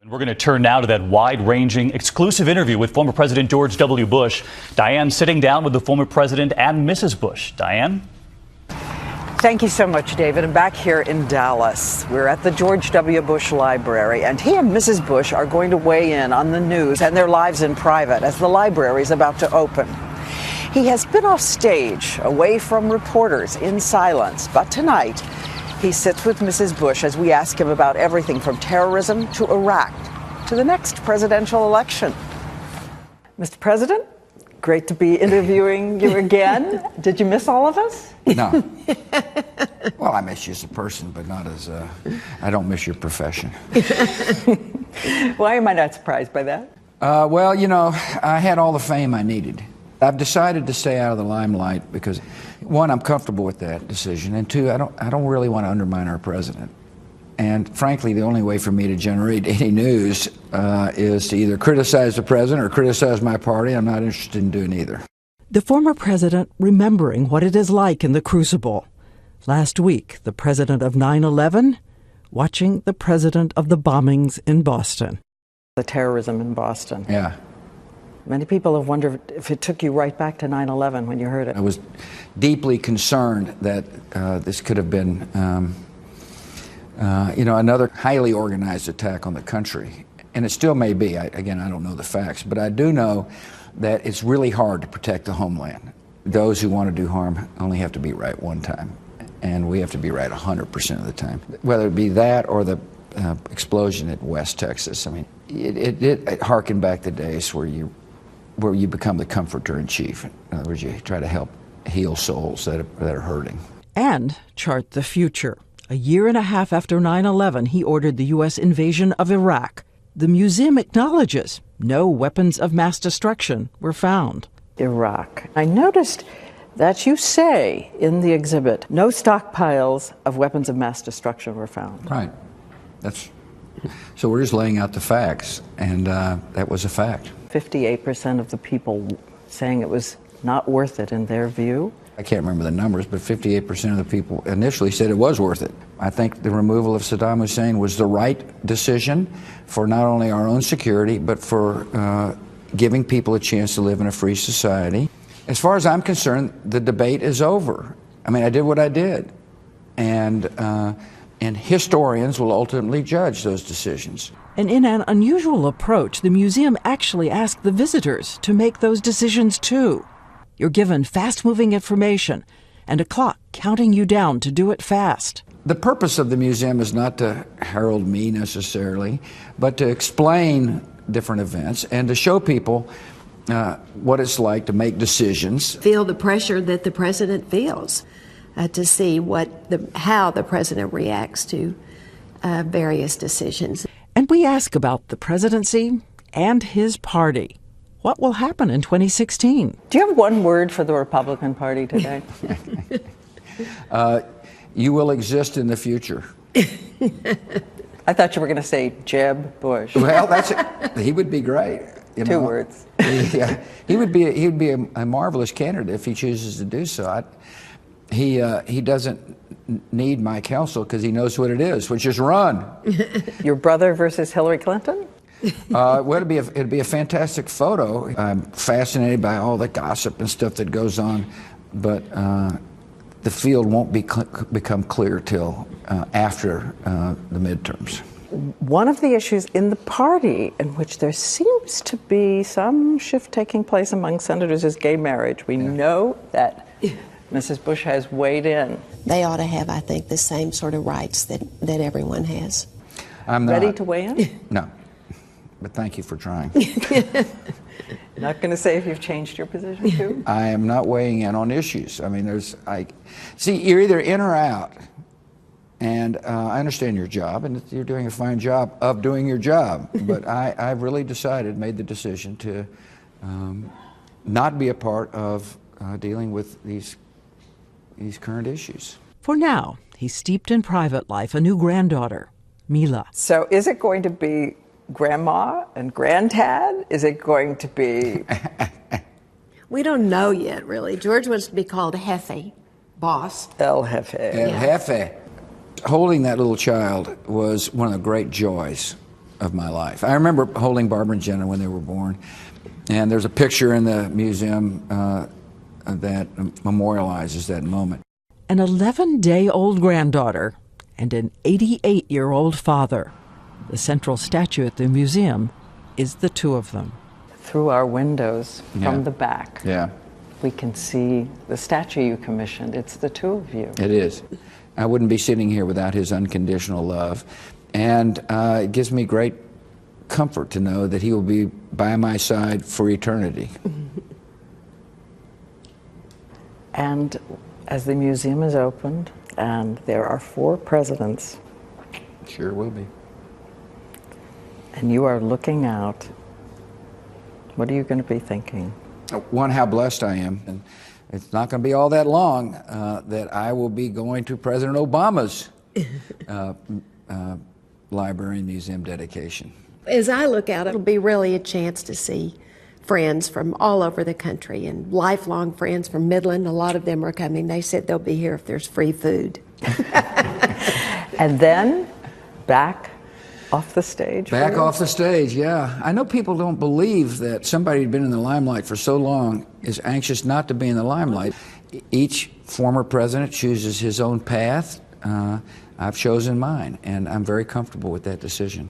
We're going to turn now to that wide-ranging, exclusive interview with former President George W. Bush. Diane sitting down with the former president and Mrs. Bush. Diane? Thank you so much, David. I'm back here in Dallas. We're at the George W. Bush Library, and he and Mrs. Bush are going to weigh in on the news and their lives in private as the library is about to open. He has been off stage, away from reporters, in silence, but tonight he sits with Mrs. Bush as we ask him about everything from terrorism to Iraq to the next presidential election. Mr. President, great to be interviewing you again. Did you miss all of us? No. Well, I miss you as a person, but not as I don't miss your profession. Why am I not surprised by that? Well, you know, I had all the fame I needed. I've decided to stay out of the limelight because, one, I'm comfortable with that decision, and two, I don't really want to undermine our president. And frankly, the only way for me to generate any news is to either criticize the president or criticize my party. I'm not interested in doing either. The former president remembering what it is like in the crucible. Last week, the president of 9/11 watching the president of the bombings in Boston. The terrorism in Boston. Yeah. Many people have wondered if it took you right back to 9/11 when you heard it. I was deeply concerned that this could have been, another highly organized attack on the country. And it still may be. Again, I don't know the facts, but I do know that it's really hard to protect the homeland. Those who want to do harm only have to be right one time, and we have to be right 100% of the time. Whether it be that or the explosion at West Texas, I mean, it harkened back the days where you become the comforter in chief. In other words, you try to help heal souls that are hurting. And chart the future. A year and a half after 9/11, he ordered the U.S. invasion of Iraq. The museum acknowledges no weapons of mass destruction were found. Iraq. I noticed that you say in the exhibit, no stockpiles of weapons of mass destruction were found. Right. So we're just laying out the facts, and that was a fact. 58% of the people saying it was not worth it in their view. I can't remember the numbers, but 58% of the people initially said it was worth it. I think the removal of Saddam Hussein was the right decision for not only our own security, but for giving people a chance to live in a free society. As far as I'm concerned, the debate is over. I mean, I did what I did. And historians will ultimately judge those decisions. And in an unusual approach, the museum actually asked the visitors to make those decisions too. You're given fast-moving information and a clock counting you down to do it fast. The purpose of the museum is not to herald me necessarily, but to explain different events and to show people what it's like to make decisions. Feel the pressure that the president feels to see how the president reacts to various decisions. And we ask about the presidency and his party. What will happen in 2016? Do you have one word for the Republican Party today? You will exist in the future. I thought you were going to say Jeb Bush. Well, he would be great. Two words. He would be a marvelous candidate if he chooses to do so. He doesn't need my counsel because he knows what it is, which is run. Your brother versus Hillary Clinton? Well, it'd be a fantastic photo. I'm fascinated by all the gossip and stuff that goes on, but the field won't become clear till after the midterms. One of the issues in the party in which there seems to be some shift taking place among senators is gay marriage. We know that Mrs. Bush has weighed in. They ought to have, I think, the same sort of rights that everyone has. I'm not ready to weigh in? No. But thank you for trying. Not going to say if you've changed your position too? I am not weighing in on issues. I mean, see, you're either in or out. And I understand your job, and you're doing a fine job of doing your job. But I've really made the decision to not be a part of dealing with these current issues. For now, he's steeped in private life, a new granddaughter, Mila. So is it going to be Grandma and Grandad? Is it going to be... We don't know yet, really. George wants to be called Jefe, boss. El Jefe. El Jefe. Holding that little child was one of the great joys of my life. I remember holding Barbara and Jenna when they were born, and there's a picture in the museum that memorializes that moment. An 11-day-old granddaughter and an 88-year-old father. The central statue at the museum is the two of them. Through our windows from the back, we can see the statue you commissioned. It's the two of you. It is. I wouldn't be sitting here without his unconditional love. And it gives me great comfort to know that he will be by my side for eternity. And as the museum is opened, and there are 4 presidents. Sure will be. And you are looking out. What are you going to be thinking? One, how blessed I am. And it's not going to be all that long that I will be going to President Obama's library and museum dedication. As I look out, it'll be really a chance to see friends from all over the country and lifelong friends from Midland. A lot of them are coming. They said they'll be here if there's free food. And then back off the stage. Back off the stage, yeah. I know people don't believe that somebody who's been in the limelight for so long is anxious not to be in the limelight. Each former president chooses his own path. I've chosen mine, and I'm very comfortable with that decision.